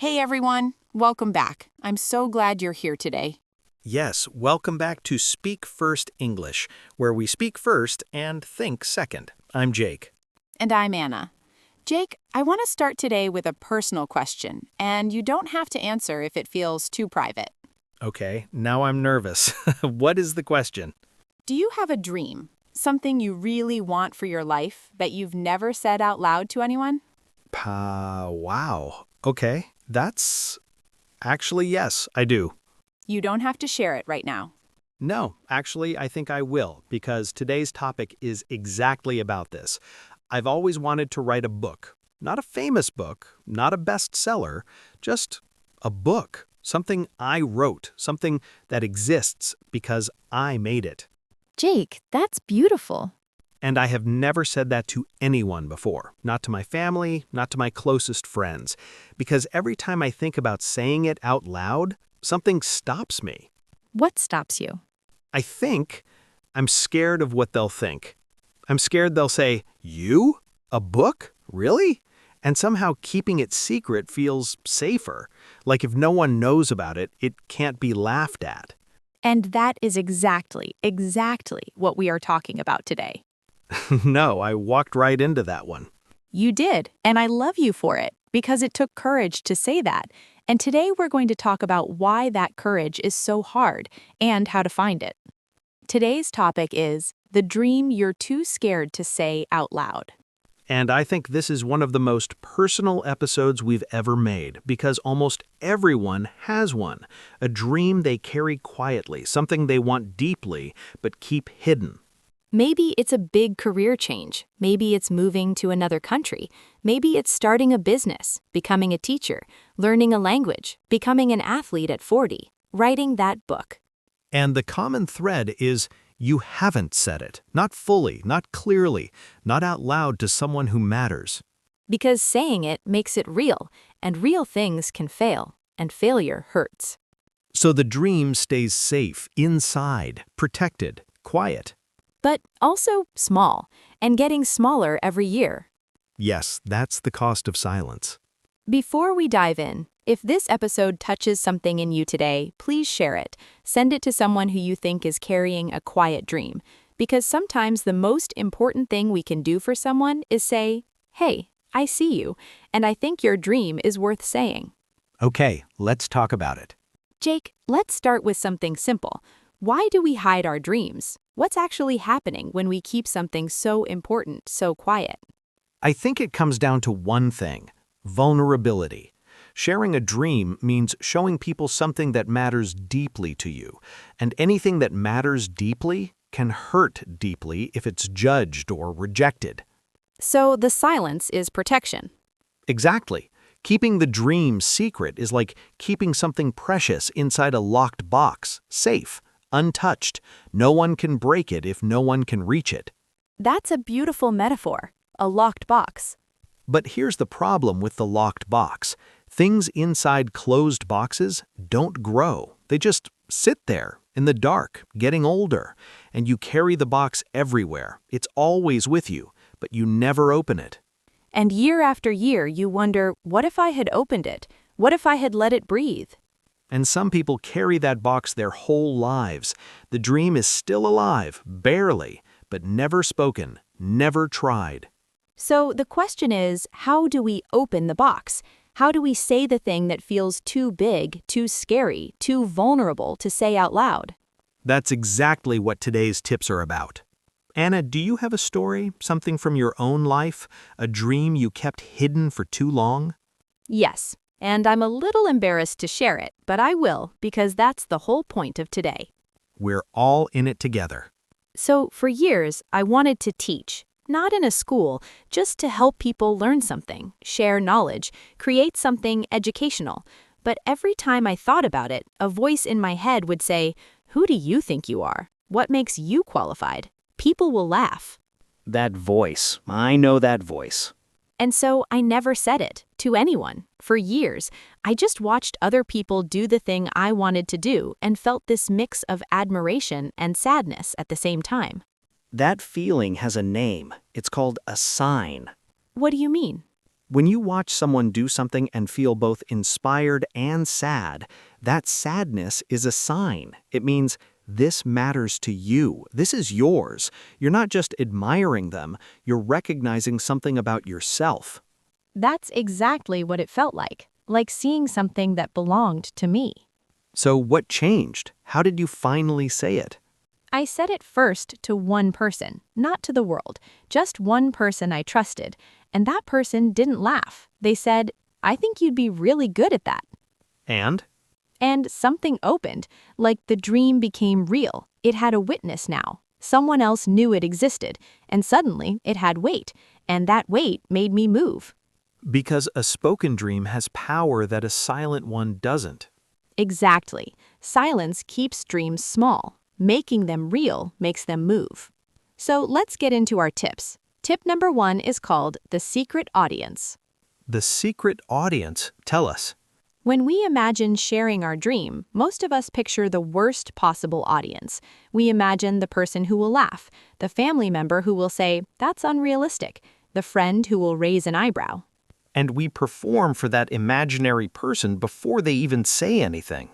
Hey everyone, welcome back. I'm so glad you're here today. Yes, welcome back to Speak First English, where we speak first and think second. I'm Jake. And I'm Anna. Jake, I want to start today with a personal question, and you don't have to answer if it feels too private. Okay, now I'm nervous. What is the question? Do you have a dream? Something you really want for your life that you've never said out loud to anyone? Wow. Okay, that's... Actually, yes, I do. You don't have to share it right now. No, actually, I think I will, because today's topic is exactly about this. I've always wanted to write a book. Not a famous book, not a bestseller, just a book. Something I wrote, something that exists because I made it. Jake, that's beautiful. And I have never said that to anyone before, not to my family, not to my closest friends, because every time I think about saying it out loud, something stops me. What stops you? I think I'm scared of what they'll think. I'm scared they'll say, "You? A book? Really?" And somehow keeping it secret feels safer. Like if no one knows about it, it can't be laughed at. And that is exactly what we are talking about today. No, I walked right into that one. You did, and I love you for it, because it took courage to say that. And today we're going to talk about why that courage is so hard and how to find it. Today's topic is the dream you're too scared to say out loud. And I think this is one of the most personal episodes we've ever made because almost everyone has one, a dream they carry quietly, something they want deeply but keep hidden. Maybe it's a big career change. Maybe it's moving to another country. Maybe it's starting a business, becoming a teacher, learning a language, becoming an athlete at 40, writing that book. And the common thread is you haven't said it, not fully, not clearly, not out loud to someone who matters. Because saying it makes it real, and real things can fail, and failure hurts. So the dream stays safe, inside, protected, quiet. But also small, and getting smaller every year. Yes, that's the cost of silence. Before we dive in, if this episode touches something in you today, please share it. Send it to someone who you think is carrying a quiet dream. Because sometimes the most important thing we can do for someone is say, "Hey, I see you, and I think your dream is worth saying." Okay, let's talk about it. Jake, let's start with something simple. Why do we hide our dreams? What's actually happening when we keep something so important so quiet? I think it comes down to one thing: vulnerability. Sharing a dream means showing people something that matters deeply to you, and anything that matters deeply can hurt deeply if it's judged or rejected. So the silence is protection. Exactly. Keeping the dream secret is like keeping something precious inside a locked box, safe, untouched. No one can break it if no one can reach it. That's a beautiful metaphor, a locked box. But here's the problem with the locked box. Things inside closed boxes don't grow. They just sit there in the dark, getting older, and you carry the box everywhere. It's always with you, but you never open it. And year after year, you wonder, what if I had opened it? What if I had let it breathe? And some people carry that box their whole lives. The dream is still alive, barely, but never spoken, never tried. So the question is, how do we open the box? How do we say the thing that feels too big, too scary, too vulnerable to say out loud? That's exactly what today's tips are about. Anna, do you have a story, something from your own life, a dream you kept hidden for too long? Yes, and I'm a little embarrassed to share it, but I will, because that's the whole point of today. We're all in it together. So for years, I wanted to teach. Not in a school, just to help people learn something, share knowledge, create something educational. But every time I thought about it, a voice in my head would say, "Who do you think you are? What makes you qualified? People will laugh." That voice. I know that voice. And so I never said it to anyone. For years, I just watched other people do the thing I wanted to do and felt this mix of admiration and sadness at the same time. That feeling has a name. It's called a sign. What do you mean? When you watch someone do something and feel both inspired and sad, that sadness is a sign. It means this matters to you. This is yours. You're not just admiring them, you're recognizing something about yourself. That's exactly what it felt like seeing something that belonged to me. So what changed? How did you finally say it? I said it first to one person, not to the world, just one person I trusted, and that person didn't laugh. They said, "I think you'd be really good at that." And? And something opened, like the dream became real. It had a witness now. Someone else knew it existed, and suddenly it had weight, and that weight made me move. Because a spoken dream has power that a silent one doesn't. Exactly. Silence keeps dreams small. Making them real makes them move. So let's get into our tips. Tip number 1 is called the secret audience. The secret audience, tell us. When we imagine sharing our dream, most of us picture the worst possible audience. We imagine the person who will laugh, the family member who will say, "That's unrealistic," the friend who will raise an eyebrow. And we perform for that imaginary person before they even say anything.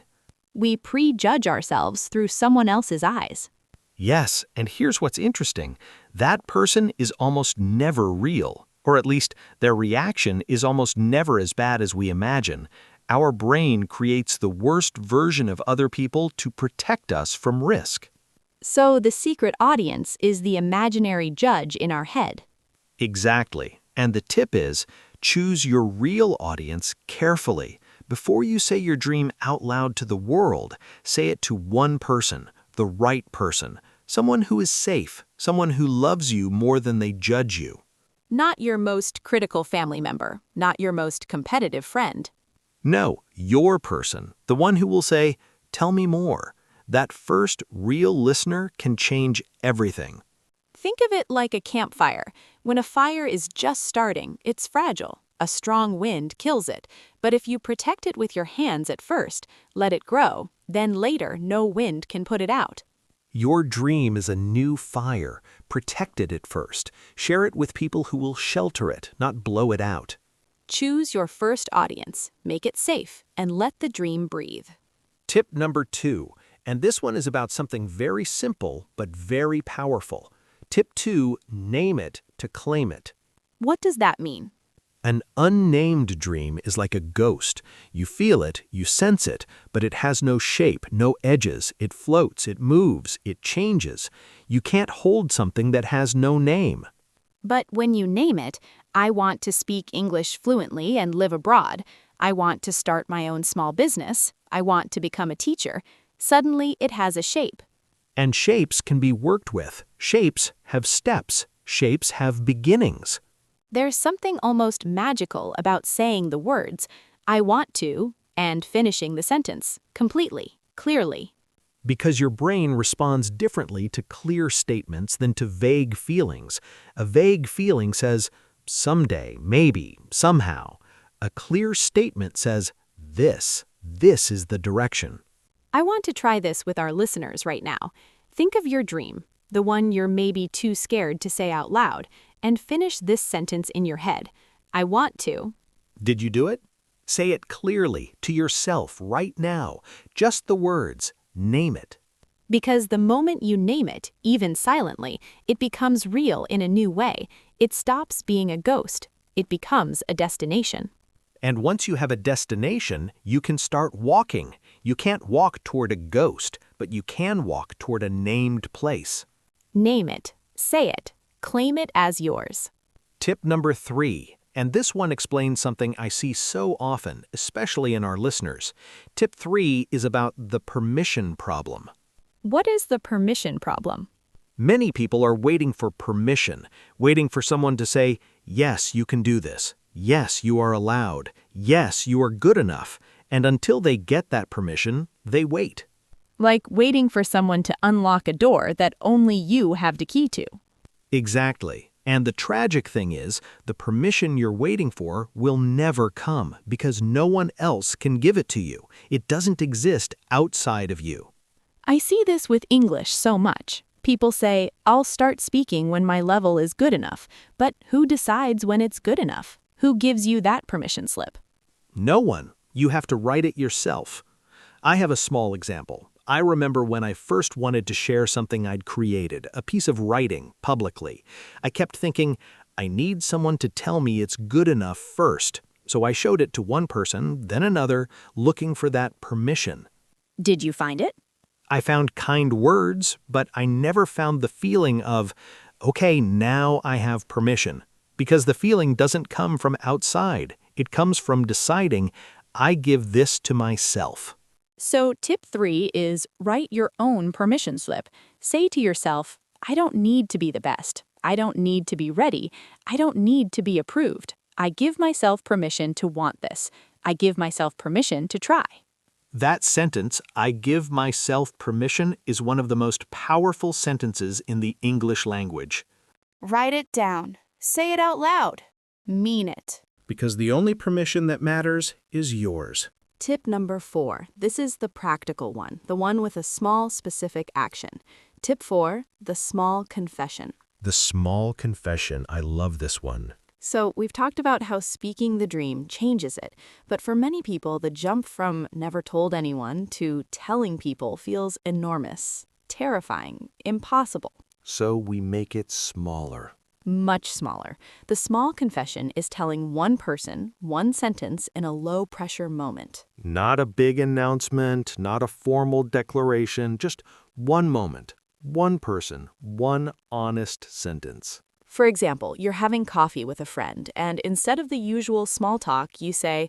We prejudge ourselves through someone else's eyes. Yes, and here's what's interesting. That person is almost never real, or at least their reaction is almost never as bad as we imagine. Our brain creates the worst version of other people to protect us from risk. So the secret audience is the imaginary judge in our head. Exactly. And the tip is, choose your real audience carefully. Before you say your dream out loud to the world, say it to one person, the right person, someone who is safe, someone who loves you more than they judge you. Not your most critical family member, not your most competitive friend. No, your person, the one who will say, "Tell me more." That first real listener can change everything. Think of it like a campfire. When a fire is just starting, it's fragile. A strong wind kills it. But if you protect it with your hands at first, let it grow, then later no wind can put it out. Your dream is a new fire. Protect it at first. Share it with people who will shelter it, not blow it out. Choose your first audience, make it safe, and let the dream breathe. Tip number 2, and this one is about something very simple but very powerful. Tip 2, name it to claim it. What does that mean? An unnamed dream is like a ghost. You feel it, you sense it, but it has no shape, no edges. It floats, it moves, it changes. You can't hold something that has no name. But when you name it, I want to speak English fluently and live abroad. I want to start my own small business. I want to become a teacher. Suddenly it has a shape. And shapes can be worked with. Shapes have steps. Shapes have beginnings. There's something almost magical about saying the words, "I want to," and finishing the sentence, completely, clearly. Because your brain responds differently to clear statements than to vague feelings. A vague feeling says, someday, maybe, somehow. A clear statement says, this is the direction. I want to try this with our listeners right now. Think of your dream, the one you're maybe too scared to say out loud, and finish this sentence in your head. I want to. Did you do it? Say it clearly to yourself right now. Just the words. Name it. Because the moment you name it, even silently, it becomes real in a new way. It stops being a ghost. It becomes a destination. And once you have a destination, you can start walking. You can't walk toward a ghost, but you can walk toward a named place. Name it. Say it. Claim it as yours. Tip number 3, and this one explains something I see so often, especially in our listeners. Tip 3 is about the permission problem. What is the permission problem? Many people are waiting for permission, waiting for someone to say, yes, you can do this. Yes, you are allowed. Yes, you are good enough. And until they get that permission, they wait. Like waiting for someone to unlock a door that only you have the key to. Exactly. And the tragic thing is, the permission you're waiting for will never come because no one else can give it to you. It doesn't exist outside of you. I see this with English so much. People say, I'll start speaking when my level is good enough, but who decides when it's good enough? Who gives you that permission slip? No one. You have to write it yourself. I have a small example. I remember when I first wanted to share something I'd created, a piece of writing, publicly. I kept thinking, I need someone to tell me it's good enough first. So I showed it to one person, then another, looking for that permission. Did you find it? I found kind words, but I never found the feeling of, okay, now I have permission. Because the feeling doesn't come from outside. It comes from deciding, I give this to myself. So tip 3 is write your own permission slip. Say to yourself, I don't need to be the best. I don't need to be ready. I don't need to be approved. I give myself permission to want this. I give myself permission to try. That sentence, I give myself permission, is one of the most powerful sentences in the English language. Write it down. Say it out loud. Mean it. Because the only permission that matters is yours. Tip number 4. This is the practical one, the one with a small, specific action. Tip 4, the small confession. The small confession. I love this one. So we've talked about how speaking the dream changes it, but for many people, the jump from never told anyone to telling people feels enormous, terrifying, impossible. So we make it smaller. Much smaller. The small confession is telling one person, one sentence in a low-pressure moment. Not a big announcement, not a formal declaration, just one moment, one person, one honest sentence. For example, you're having coffee with a friend, and instead of the usual small talk, you say,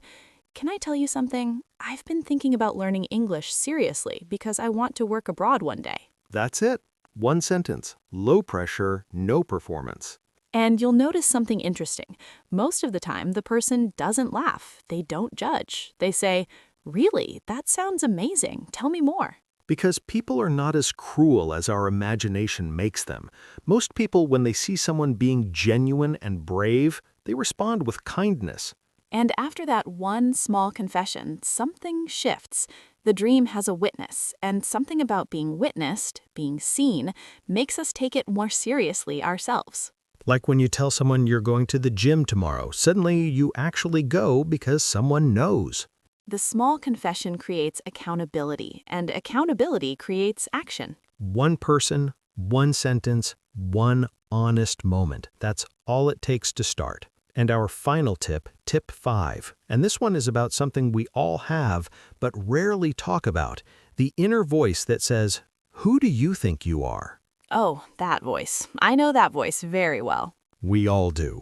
"Can I tell you something? I've been thinking about learning English seriously because I want to work abroad one day." That's it. One sentence. Low pressure, no performance. And you'll notice something interesting. Most of the time, the person doesn't laugh. They don't judge. They say, "Really? That sounds amazing. Tell me more." Because people are not as cruel as our imagination makes them. Most people, when they see someone being genuine and brave, they respond with kindness. And after that one small confession, something shifts. The dream has a witness, and something about being witnessed, being seen, makes us take it more seriously ourselves. Like when you tell someone you're going to the gym tomorrow, suddenly you actually go because someone knows. The small confession creates accountability, and accountability creates action. One person, one sentence, one honest moment. That's all it takes to start. And our final tip, tip 5. And this one is about something we all have, but rarely talk about. The inner voice that says, "Who do you think you are?" Oh, that voice. I know that voice very well. We all do.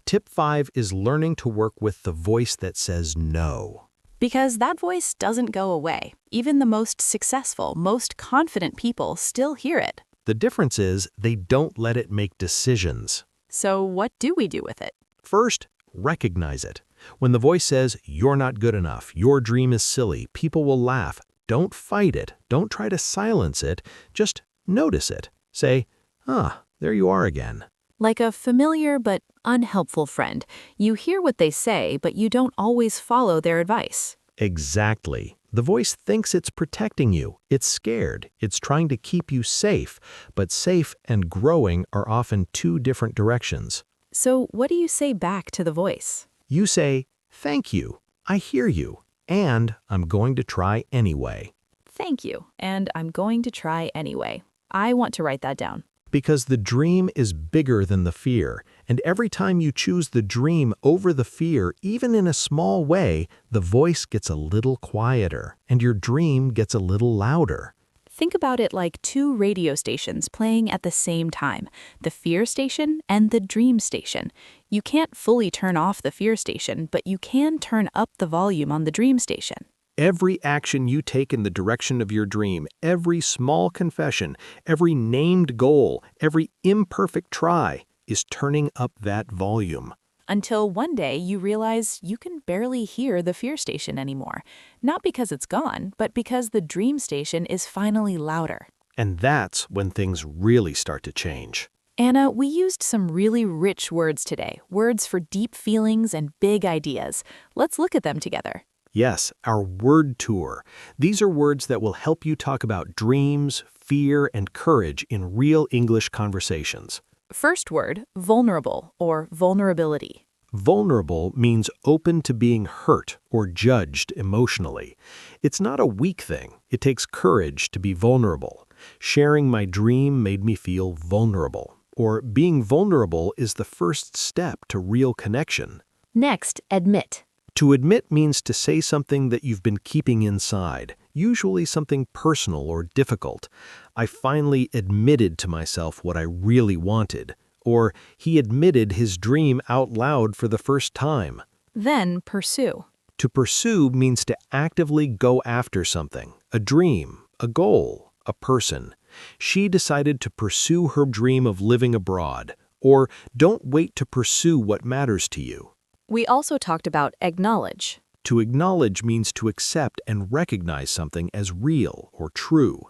Tip 5 is learning to work with the voice that says no. Because that voice doesn't go away. Even the most successful, most confident people still hear it. The difference is they don't let it make decisions. So what do we do with it? First, recognize it. When the voice says, "You're not good enough, your dream is silly, people will laugh," don't fight it. Don't try to silence it. Just notice it. Say, there you are again. Like a familiar but unhelpful friend, you hear what they say, but you don't always follow their advice. Exactly. The voice thinks it's protecting you. It's scared. It's trying to keep you safe. But safe and growing are often two different directions. So what do you say back to the voice? You say, "Thank you. I hear you. And I'm going to try anyway." Thank you, and I'm going to try anyway. I want to write that down. Because the dream is bigger than the fear, and every time you choose the dream over the fear, even in a small way, the voice gets a little quieter, and your dream gets a little louder. Think about it like two radio stations playing at the same time, the fear station and the dream station. You can't fully turn off the fear station, but you can turn up the volume on the dream station. Every action you take in the direction of your dream, every small confession, every named goal, every imperfect try is turning up that volume. Until one day you realize you can barely hear the fear station anymore. Not because it's gone, but because the dream station is finally louder. And that's when things really start to change. Anna, we used some really rich words today, words for deep feelings and big ideas. Let's look at them together. Yes, our word tour. These are words that will help you talk about dreams, fear, and courage in real English conversations. First word, vulnerable or vulnerability. Vulnerable means open to being hurt or judged emotionally. It's not a weak thing. It takes courage to be vulnerable. Sharing my dream made me feel vulnerable. Or being vulnerable is the first step to real connection. Next, admit. To admit means to say something that you've been keeping inside, usually something personal or difficult. I finally admitted to myself what I really wanted. Or he admitted his dream out loud for the first time. Then pursue. To pursue means to actively go after something, a dream, a goal, a person. She decided to pursue her dream of living abroad. Or don't wait to pursue what matters to you. We also talked about acknowledge. To acknowledge means to accept and recognize something as real or true.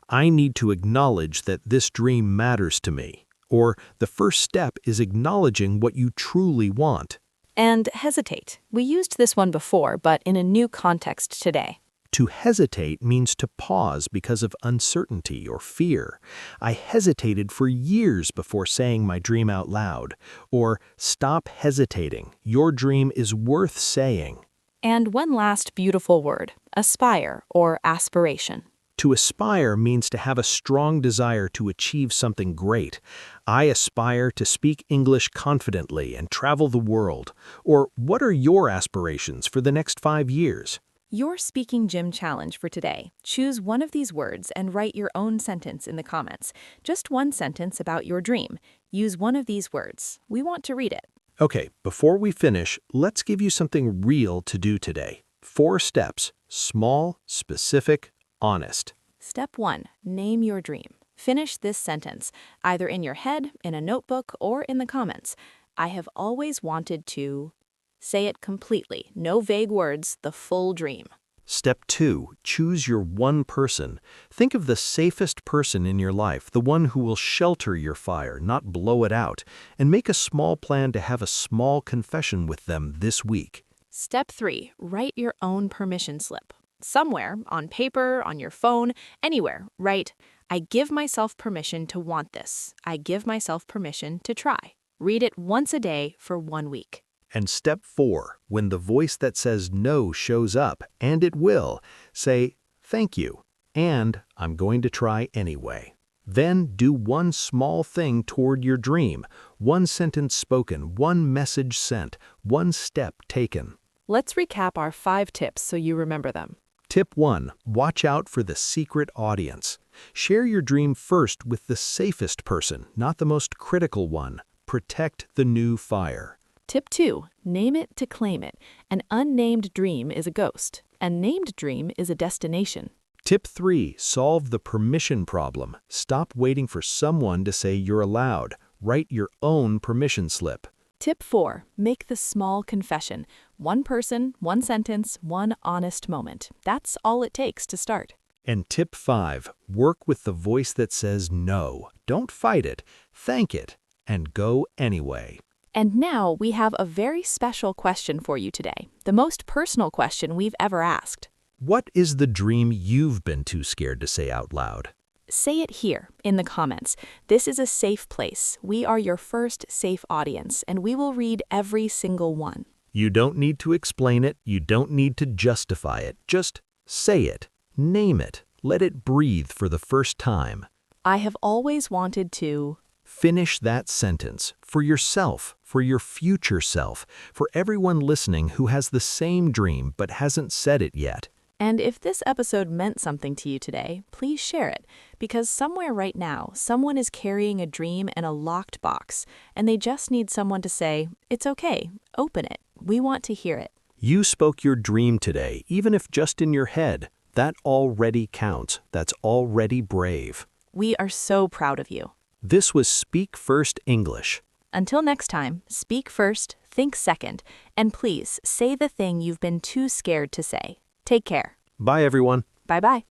I need to acknowledge that this dream matters to me. Or the first step is acknowledging what you truly want. And hesitate. We used this one before, but in a new context today. To hesitate means to pause because of uncertainty or fear. I hesitated for years before saying my dream out loud. Or stop hesitating. Your dream is worth saying. And one last beautiful word, aspire or aspiration. To aspire means to have a strong desire to achieve something great. I aspire to speak English confidently and travel the world. Or what are your aspirations for the next 5 years? Your Speaking Gym challenge for today. Choose one of these words and write your own sentence in the comments. Just one sentence about your dream. Use one of these words. We want to read it. Okay, before we finish, let's give you something real to do today. 4 steps. Small, specific, honest. Step 1. Name your dream. Finish this sentence, either in your head, in a notebook, or in the comments. I have always wanted to... Say it completely. No vague words, the full dream. Step 2. Choose your one person. Think of the safest person in your life, the one who will shelter your fire, not blow it out, and make a small plan to have a small confession with them this week. Step 3. Write your own permission slip. Somewhere, on paper, on your phone, anywhere, write, I give myself permission to want this. I give myself permission to try. Read it once a day for 1 week. And step 4, when the voice that says no shows up, and it will, say, thank you, and I'm going to try anyway. Then do one small thing toward your dream, one sentence spoken, one message sent, one step taken. Let's recap our 5 tips so you remember them. Tip 1, watch out for the secret audience. Share your dream first with the safest person, not the most critical one. Protect the new fire. Tip 2, name it to claim it. An unnamed dream is a ghost. A named dream is a destination. Tip 3, solve the permission problem. Stop waiting for someone to say you're allowed. Write your own permission slip. Tip 4, make the small confession. One person, one sentence, one honest moment. That's all it takes to start. And tip 5, work with the voice that says no. Don't fight it, thank it, and go anyway. And now we have a very special question for you today, the most personal question we've ever asked. What is the dream you've been too scared to say out loud? Say it here in the comments. This is a safe place. We are your first safe audience, and we will read every single one. You don't need to explain it. You don't need to justify it. Just say it. Name it. Let it breathe for the first time. I have always wanted to... Finish that sentence for yourself, for your future self, for everyone listening who has the same dream but hasn't said it yet. And if this episode meant something to you today, please share it, because somewhere right now, someone is carrying a dream in a locked box, and they just need someone to say, it's okay, open it. We want to hear it. You spoke your dream today, even if just in your head. That already counts. That's already brave. We are so proud of you. This was Speak First English. Until next time, speak first, think second, and please say the thing you've been too scared to say. Take care. Bye, everyone. Bye-bye.